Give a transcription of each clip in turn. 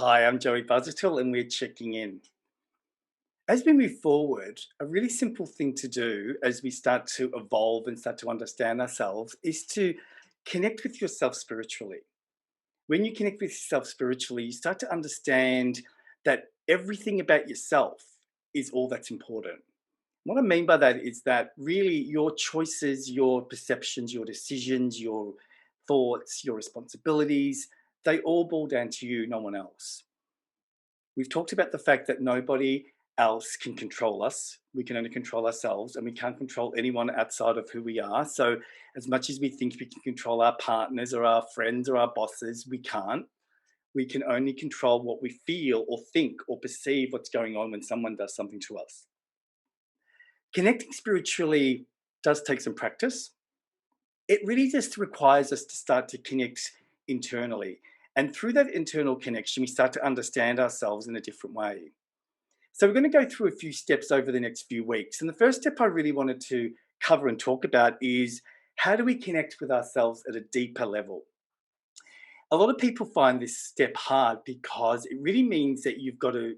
Hi, I'm Joey Busuttil and we're checking in. As we move forward, a really simple thing to do as we start to evolve and start to understand ourselves is to connect with yourself spiritually. When you connect with yourself spiritually, you start to understand that everything about yourself is all that's important. What I mean by that is that really your choices, your perceptions, your decisions, your thoughts, your responsibilities, they all boil down to you, no one else. We've talked about the fact that nobody else can control us. We can only control ourselves, and we can't control anyone outside of who we are. So, as much as we think we can control our partners or our friends or our bosses, we can't. We can only control what we feel or think or perceive what's going on when someone does something to us. Connecting spiritually does take some practice. It really just requires us to start to connect internally. And through that internal connection, we start to understand ourselves in a different way. So we're going to go through a few steps over the next few weeks. And the first step I really wanted to cover and talk about is how do we connect with ourselves at a deeper level? A lot of people find this step hard because it really means that you've got to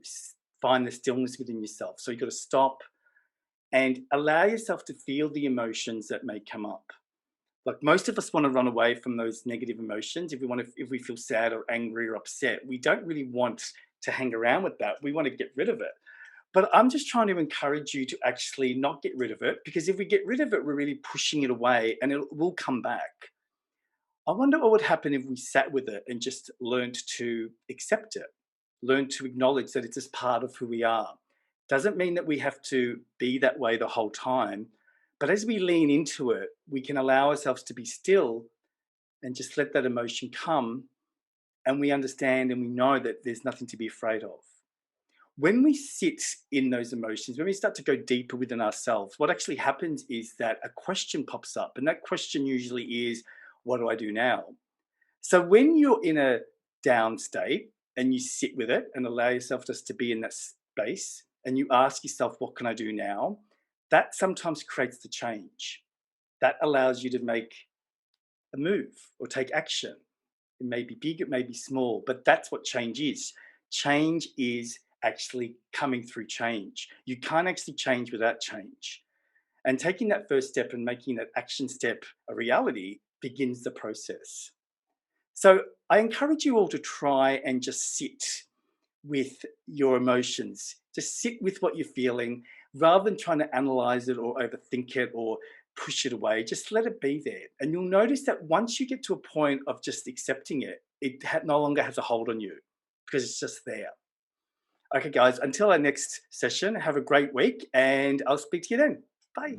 find the stillness within yourself. So you've got to stop and allow yourself to feel the emotions that may come up. Like most of us want to run away from those negative emotions. If we feel sad or angry or upset, we don't really want to hang around with that. We want to get rid of it. But I'm just trying to encourage you to actually not get rid of it, because if we get rid of it, we're really pushing it away and it will come back. I wonder what would happen if we sat with it and just learned to accept it, learn to acknowledge that it's just part of who we are. Doesn't mean that we have to be that way the whole time, but as we lean into it, we can allow ourselves to be still and just let that emotion come, and we understand and we know that there's nothing to be afraid of. When we sit in those emotions, when we start to go deeper within ourselves, what actually happens is that a question pops up, and that question usually is, what do I do now? So when you're in a down state and you sit with it and allow yourself just to be in that space and you ask yourself, what can I do now? That sometimes creates the change. That allows you to make a move or take action. It may be big, it may be small, but that's what change is. Change is actually coming through change. You can't actually change without change. And taking that first step and making that action step a reality begins the process. So I encourage you all to try and just sit with your emotions. Just sit with what you're feeling rather than trying to analyze it or overthink it or push it away. Just let it be there. And you'll notice that once you get to a point of just accepting it, it no longer has a hold on you because it's just there. Okay, guys, until our next session, have a great week and I'll speak to you then. Bye.